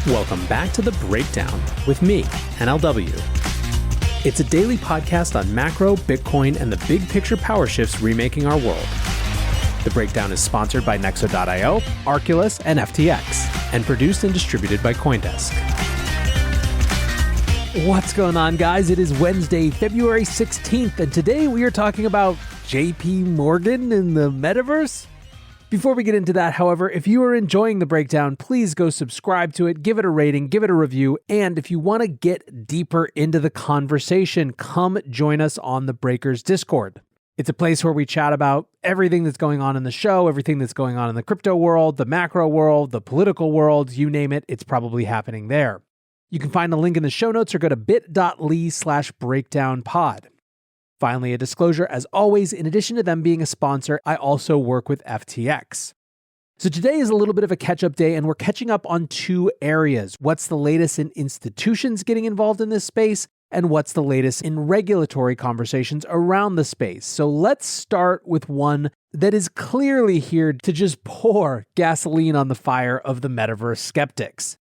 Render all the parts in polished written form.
Welcome back to The Breakdown with me, NLW. It's a daily podcast on macro, Bitcoin, and the big picture power shifts remaking our world. The Breakdown is sponsored by Nexo.io, Arculus, and FTX, and produced and distributed by CoinDesk. What's going on, guys? It is Wednesday, February 16th, and today we are talking about JPMorgan and the Metaverse. Before we get into that, however, if you are enjoying The Breakdown, please go subscribe to it, give it a rating, give it a review, and if you want to get deeper into the conversation, come join us on the Breakers Discord. It's a place where we chat about everything that's going on in the show, everything that's going on in the crypto world, the macro world, the political world, you name it, it's probably happening there. You can find a link in the show notes or go to bit.ly/breakdownpod. Finally, a disclosure, as always, in addition to them being a sponsor, I also work with FTX. So today is a little bit of a catch-up day, and we're catching up on two areas. What's the latest in institutions getting involved in this space, and what's the latest in regulatory conversations around the space? So let's start with one that is clearly here to just pour gasoline on the fire of the Metaverse skeptics.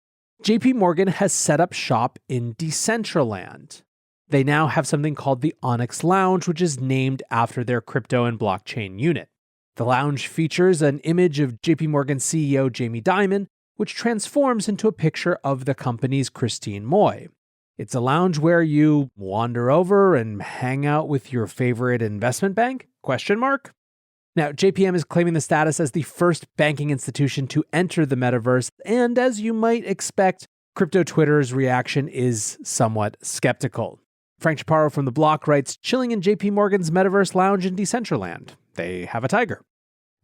JPMorgan has set up shop in Decentraland. They now have something called the Onyx Lounge, which is named after their crypto and blockchain unit. The lounge features an image of JPMorgan CEO Jamie Dimon, which transforms into a picture of the company's Christine Moy. It's a lounge where you wander over and hang out with your favorite investment bank? ? Now, JPM is claiming the status as the first banking institution to enter the metaverse, and as you might expect, crypto Twitter's reaction is somewhat skeptical. Frank Chaparro from The Block writes, chilling in JPMorgan's Metaverse lounge in Decentraland. They have a tiger.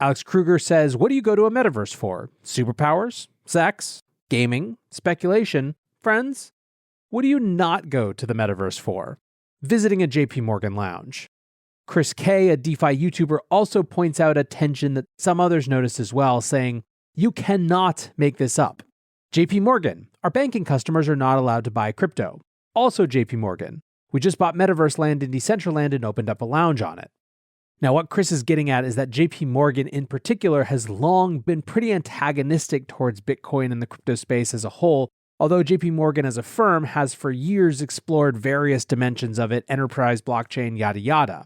Alex Kruger says, what do you go to a metaverse for? Superpowers? Sex? Gaming? Speculation? Friends? What do you not go to the metaverse for? Visiting a JPMorgan lounge. Chris K, a DeFi YouTuber, also points out a tension that some others notice as well, saying, you cannot make this up. JPMorgan, our banking customers are not allowed to buy crypto. Also JPMorgan, we just bought Metaverse land in Decentraland and opened up a lounge on it. Now, what Chris is getting at is that JPMorgan in particular has long been pretty antagonistic towards Bitcoin and the crypto space as a whole, although JPMorgan as a firm has for years explored various dimensions of it, enterprise, blockchain, yada yada.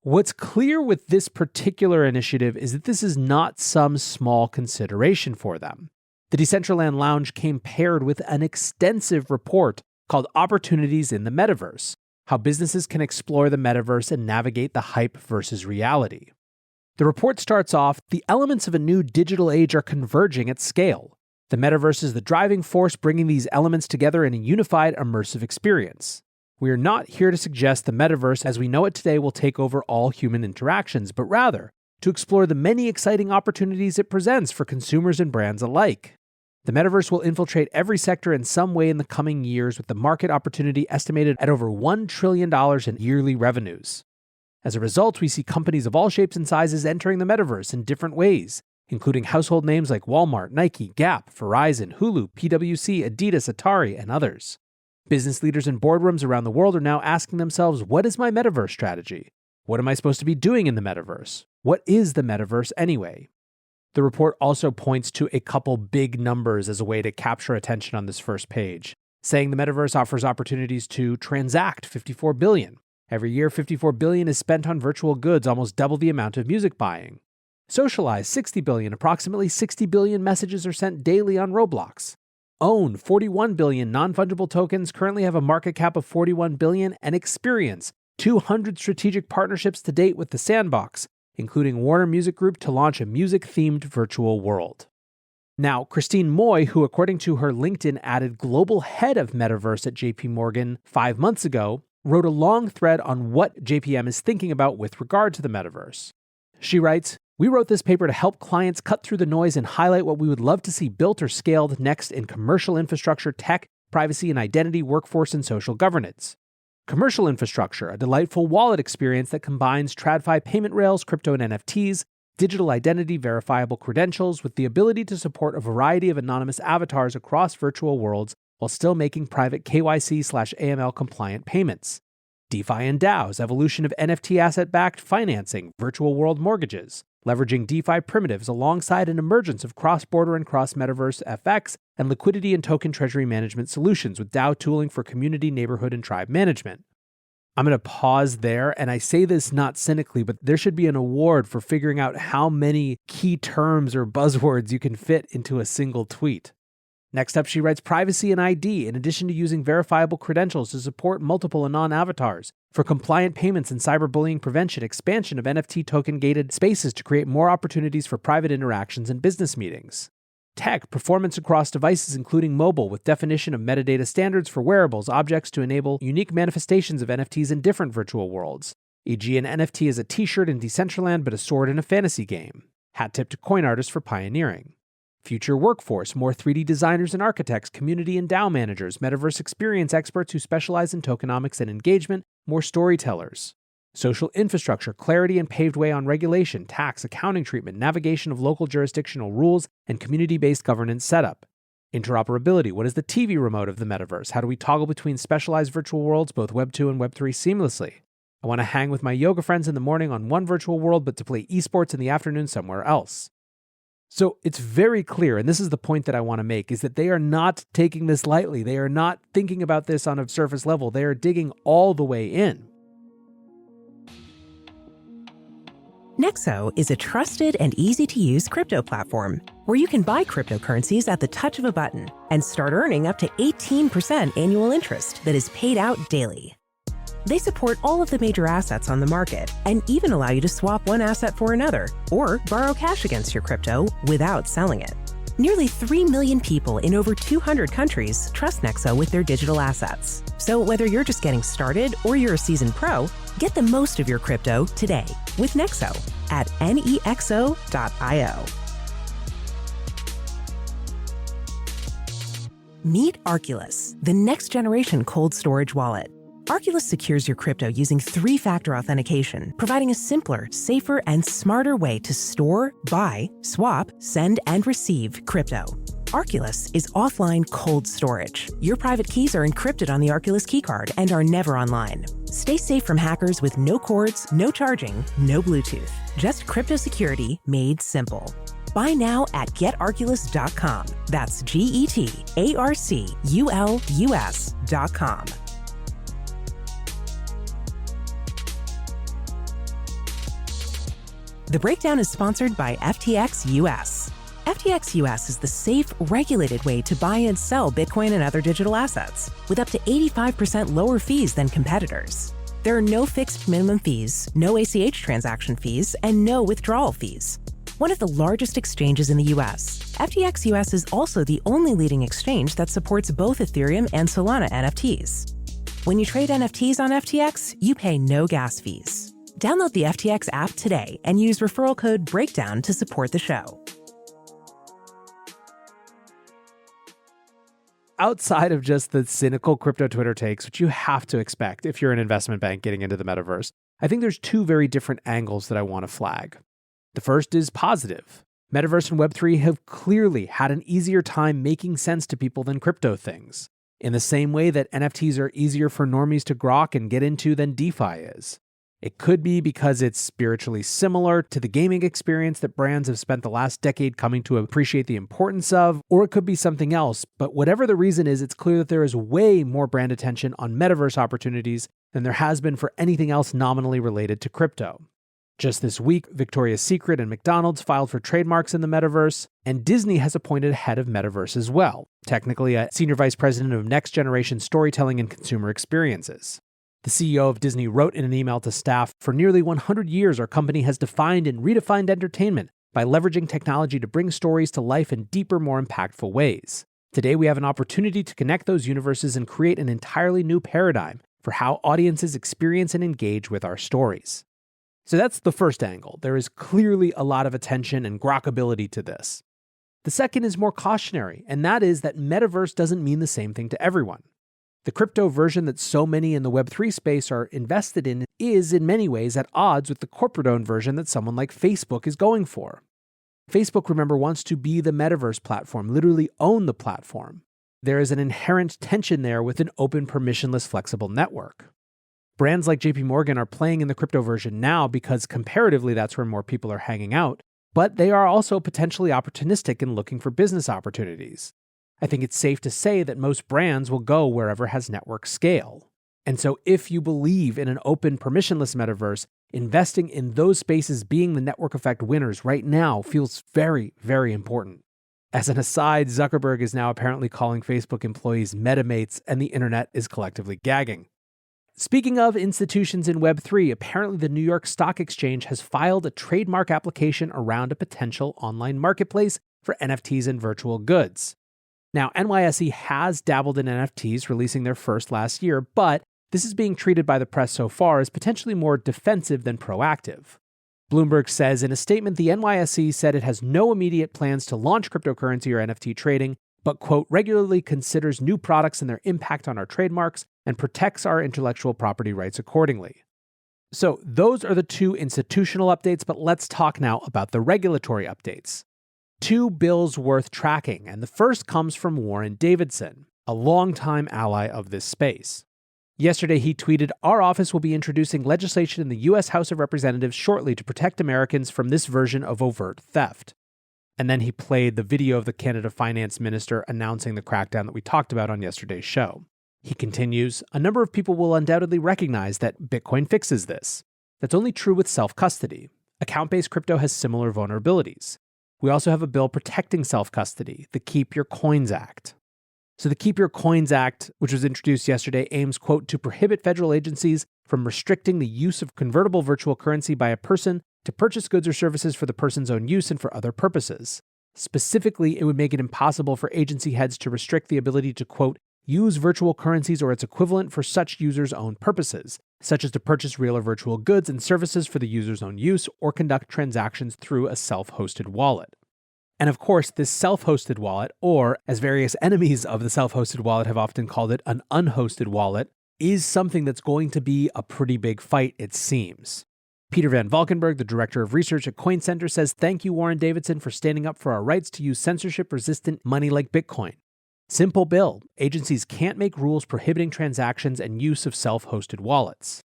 What's clear with this particular initiative is that this is not some small consideration for them. The Decentraland Lounge came paired with an extensive report called Opportunities in the Metaverse, how businesses can explore the metaverse and navigate the hype versus reality. The report starts off, the elements of a new digital age are converging at scale. The metaverse is the driving force bringing these elements together in a unified, immersive experience. We are not here to suggest the metaverse as we know it today will take over all human interactions, but rather to explore the many exciting opportunities it presents for consumers and brands alike. The metaverse will infiltrate every sector in some way in the coming years, with the market opportunity estimated at over $1 trillion in yearly revenues. As a result, we see companies of all shapes and sizes entering the metaverse in different ways, including household names like Walmart, Nike, Gap, Verizon, Hulu, PwC, Adidas, Atari, and others. Business leaders in boardrooms around the world are now asking themselves, what is my metaverse strategy? What am I supposed to be doing in the metaverse? What is the metaverse anyway? The report also points to a couple big numbers as a way to capture attention on this first page, saying the metaverse offers opportunities to transact $54 billion. Every year, $54 billion is spent on virtual goods, almost double the amount of music buying. Socialize $60 billion, approximately 60 billion messages are sent daily on Roblox. Own 41 billion non-fungible tokens, currently have a market cap of 41 billion, and experience 200 strategic partnerships to date with the Sandbox, including Warner Music Group to launch a music-themed virtual world. Now, Christine Moy, who according to her LinkedIn added global head of Metaverse at JPMorgan 5 months ago, wrote a long thread on what JPM is thinking about with regard to the Metaverse. She writes, we wrote this paper to help clients cut through the noise and highlight what we would love to see built or scaled next in commercial infrastructure, tech, privacy and identity, workforce, and social governance. Commercial infrastructure, a delightful wallet experience that combines TradFi payment rails, crypto and NFTs, digital identity, verifiable credentials, with the ability to support a variety of anonymous avatars across virtual worlds while still making private KYC/AML compliant payments. DeFi and DAOs, evolution of NFT asset-backed financing, virtual world mortgages, leveraging DeFi primitives alongside an emergence of cross-border and cross-metaverse FX and liquidity and token treasury management solutions with DAO tooling for community, neighborhood, and tribe management. I'm going to pause there, and I say this not cynically, but there should be an award for figuring out how many key terms or buzzwords you can fit into a single tweet. Next up, she writes privacy and ID, in addition to using verifiable credentials to support multiple Anon avatars, for compliant payments and cyberbullying prevention, expansion of NFT token-gated spaces to create more opportunities for private interactions and business meetings. Tech, performance across devices including mobile with definition of metadata standards for wearables, objects to enable unique manifestations of NFTs in different virtual worlds, e.g. an NFT is a t-shirt in Decentraland but a sword in a fantasy game. Hat tip to coin artists for pioneering. Future workforce, more 3D designers and architects, community and DAO managers, metaverse experience experts who specialize in tokenomics and engagement, more storytellers. Social infrastructure, clarity and paved way on regulation, tax, accounting treatment, navigation of local jurisdictional rules, and community-based governance setup. Interoperability, what is the TV remote of the metaverse? How do we toggle between specialized virtual worlds, both Web 2 and Web 3 seamlessly? I want to hang with my yoga friends in the morning on one virtual world, but to play esports in the afternoon somewhere else. So it's very clear, and this is the point that I want to make, is that they are not taking this lightly. They are not thinking about this on a surface level. They are digging all the way in. Nexo is a trusted and easy-to-use crypto platform where you can buy cryptocurrencies at the touch of a button and start earning up to 18% annual interest that is paid out daily. They support all of the major assets on the market and even allow you to swap one asset for another or borrow cash against your crypto without selling it. Nearly 3 million people in over 200 countries trust Nexo with their digital assets. So whether you're just getting started or you're a seasoned pro, get the most of your crypto today with Nexo at nexo.io. Meet Arculus, the next generation cold storage wallet. Arculus secures your crypto using 3-factor authentication, providing a simpler, safer, and smarter way to store, buy, swap, send, and receive crypto. Arculus is offline cold storage. Your private keys are encrypted on the Arculus keycard and are never online. Stay safe from hackers with no cords, no charging, no Bluetooth. Just crypto security made simple. Buy now at getarculus.com. That's GETARCULUS.com. The breakdown is sponsored by FTX US. FTX US is the safe, regulated way to buy and sell Bitcoin and other digital assets, with up to 85% lower fees than competitors. There are no fixed minimum fees, no ACH transaction fees, and no withdrawal fees. One of the largest exchanges in the US, FTX US is also the only leading exchange that supports both Ethereum and Solana NFTs. When you trade NFTs on FTX, you pay no gas fees. Download the FTX app today and use referral code BREAKDOWN to support the show. Outside of just the cynical crypto Twitter takes, which you have to expect if you're an investment bank getting into the metaverse, I think there's two very different angles that I want to flag. The first is positive. Metaverse and Web3 have clearly had an easier time making sense to people than crypto things, in the same way that NFTs are easier for normies to grok and get into than DeFi is. It could be because it's spiritually similar to the gaming experience that brands have spent the last decade coming to appreciate the importance of, or it could be something else. But whatever the reason is, it's clear that there is way more brand attention on metaverse opportunities than there has been for anything else nominally related to crypto. Just this week, Victoria's Secret and McDonald's filed for trademarks in the metaverse, and Disney has appointed a head of metaverse as well, technically a senior vice president of next generation storytelling and consumer experiences. The CEO of Disney wrote in an email to staff, "For nearly 100 years, our company has defined and redefined entertainment by leveraging technology to bring stories to life in deeper, more impactful ways. Today, we have an opportunity to connect those universes and create an entirely new paradigm for how audiences experience and engage with our stories." So that's the first angle. There is clearly a lot of attention and grokability to this. The second is more cautionary, and that is that metaverse doesn't mean the same thing to everyone. The crypto version that so many in the Web3 space are invested in is, in many ways, at odds with the corporate-owned version that someone like Facebook is going for. Facebook, remember, wants to be the metaverse platform, literally own the platform. There is an inherent tension there with an open, permissionless, flexible network. Brands like JPMorgan are playing in the crypto version now because comparatively that's where more people are hanging out, but they are also potentially opportunistic in looking for business opportunities. I think it's safe to say that most brands will go wherever has network scale. And so if you believe in an open, permissionless metaverse, investing in those spaces being the network effect winners right now feels very, very important. As an aside, Zuckerberg is now apparently calling Facebook employees metamates, and the internet is collectively gagging. Speaking of institutions in Web3, apparently the New York Stock Exchange has filed a trademark application around a potential online marketplace for NFTs and virtual goods. Now, NYSE has dabbled in NFTs, releasing their first last year, but this is being treated by the press so far as potentially more defensive than proactive. Bloomberg says in a statement, the NYSE said it has no immediate plans to launch cryptocurrency or NFT trading, but, quote, regularly considers new products and their impact on our trademarks and protects our intellectual property rights accordingly. So those are the two institutional updates, but let's talk now about the regulatory updates. Two bills worth tracking, and the first comes from Warren Davidson, a longtime ally of this space. Yesterday, he tweeted, "Our office will be introducing legislation in the U.S. House of Representatives shortly to protect Americans from this version of overt theft." And then he played the video of the Canada Finance Minister announcing the crackdown that we talked about on yesterday's show. He continues, "A number of people will undoubtedly recognize that Bitcoin fixes this. That's only true with self-custody. Account-based crypto has similar vulnerabilities. We also have a bill protecting self-custody, the Keep Your Coins Act." So the Keep Your Coins Act, which was introduced yesterday, aims, quote, to prohibit federal agencies from restricting the use of convertible virtual currency by a person to purchase goods or services for the person's own use and for other purposes. Specifically, it would make it impossible for agency heads to restrict the ability to, quote, use virtual currencies or its equivalent for such users' own purposes, such as to purchase real or virtual goods and services for the user's own use or conduct transactions through a self-hosted wallet. And of course, this self-hosted wallet, or as various enemies of the self-hosted wallet have often called it, an unhosted wallet, is something that's going to be a pretty big fight, it seems. Peter Van Valkenburg, the director of research at Coin Center, says, "Thank you, Warren Davidson, for standing up for our rights to use censorship-resistant money like Bitcoin. Simple bill. Agencies can't make rules prohibiting transactions and use of self-hosted wallets."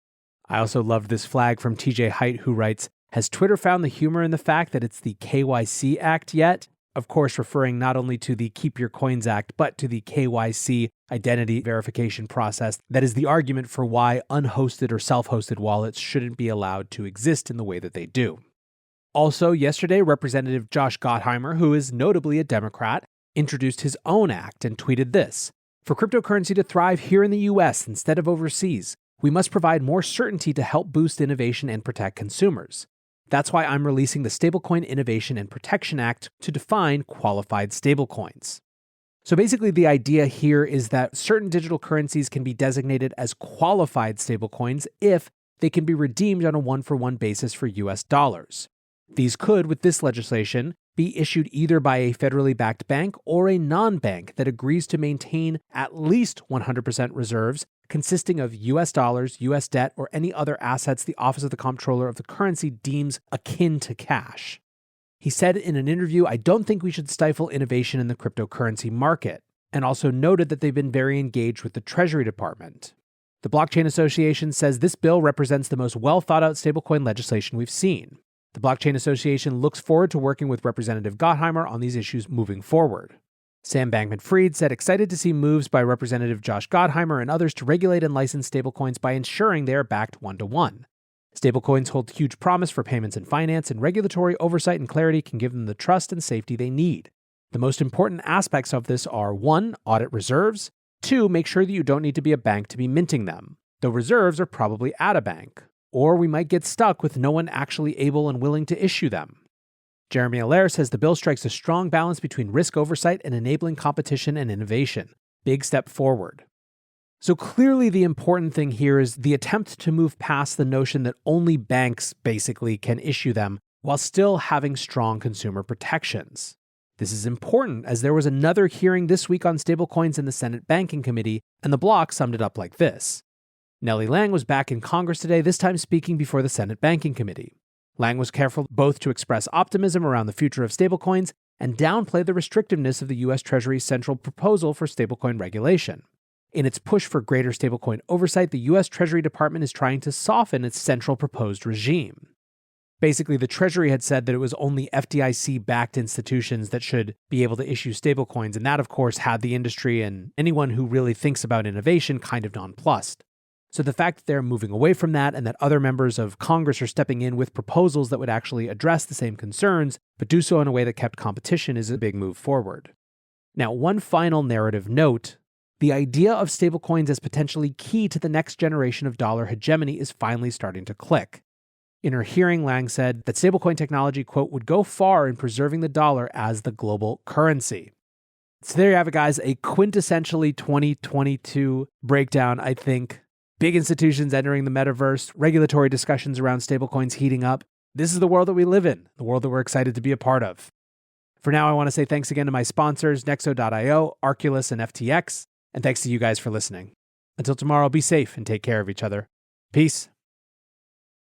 I also loved this flag from TJ Height, who writes, "Has Twitter found the humor in the fact that it's the KYC Act yet?" Of course, referring not only to the Keep Your Coins Act, but to the KYC identity verification process that is the argument for why unhosted or self-hosted wallets shouldn't be allowed to exist in the way that they do. Also, yesterday, Representative Josh Gottheimer, who is notably a Democrat, introduced his own act and tweeted this: "For cryptocurrency to thrive here in the US instead of overseas, we must provide more certainty to help boost innovation and protect consumers. That's why I'm releasing the Stablecoin Innovation and Protection Act to define qualified stablecoins." So basically, the idea here is that certain digital currencies can be designated as qualified stablecoins if they can be redeemed on a one-for-one basis for US dollars. These could, with this legislation, be issued either by a federally backed bank or a non-bank that agrees to maintain at least 100% reserves consisting of US dollars, US debt, or any other assets the Office of the Comptroller of the Currency deems akin to cash. He said in an interview, "I don't think we should stifle innovation in the cryptocurrency market," and also noted that they've been very engaged with the Treasury Department. The Blockchain Association says this bill represents the most well-thought-out stablecoin legislation we've seen. The Blockchain Association looks forward to working with Representative Gottheimer on these issues moving forward. Sam Bankman-Fried said, "Excited to see moves by Representative Josh Gottheimer and others to regulate and license stablecoins by ensuring they are backed one-to-one. Stablecoins hold huge promise for payments and finance, and regulatory oversight and clarity can give them the trust and safety they need. The most important aspects of this are 1. Audit reserves, 2. Make sure that you don't need to be a bank to be minting them, though reserves are probably at a bank, or we might get stuck with no one actually able and willing to issue them." Jeremy Allaire says the bill strikes a strong balance between risk oversight and enabling competition and innovation. Big step forward. So clearly the important thing here is the attempt to move past the notion that only banks basically can issue them while still having strong consumer protections. This is important as there was another hearing this week on stablecoins in the Senate Banking Committee, and the bloc summed it up like this. Nellie Lang was back in Congress today, this time speaking before the Senate Banking Committee. Lang was careful both to express optimism around the future of stablecoins and downplay the restrictiveness of the U.S. Treasury's central proposal for stablecoin regulation. In its push for greater stablecoin oversight, the US Treasury Department is trying to soften its central proposed regime. Basically, the Treasury had said that it was only FDIC-backed institutions that should be able to issue stablecoins, and that, of course, had the industry and anyone who really thinks about innovation kind of nonplussed. So the fact that they're moving away from that and that other members of Congress are stepping in with proposals that would actually address the same concerns, but do so in a way that kept competition, is a big move forward. Now, one final narrative note: the idea of stablecoins as potentially key to the next generation of dollar hegemony is finally starting to click. In her hearing, Lang said that stablecoin technology, quote, would go far in preserving the dollar as the global currency. So there you have it, guys, a quintessentially 2022 breakdown, I think. Big institutions entering the metaverse, regulatory discussions around stablecoins heating up. This is the world that we live in, the world that we're excited to be a part of. For now, I want to say thanks again to my sponsors, Nexo.io, Arculus, and FTX, and thanks to you guys for listening. Until tomorrow, be safe and take care of each other. Peace.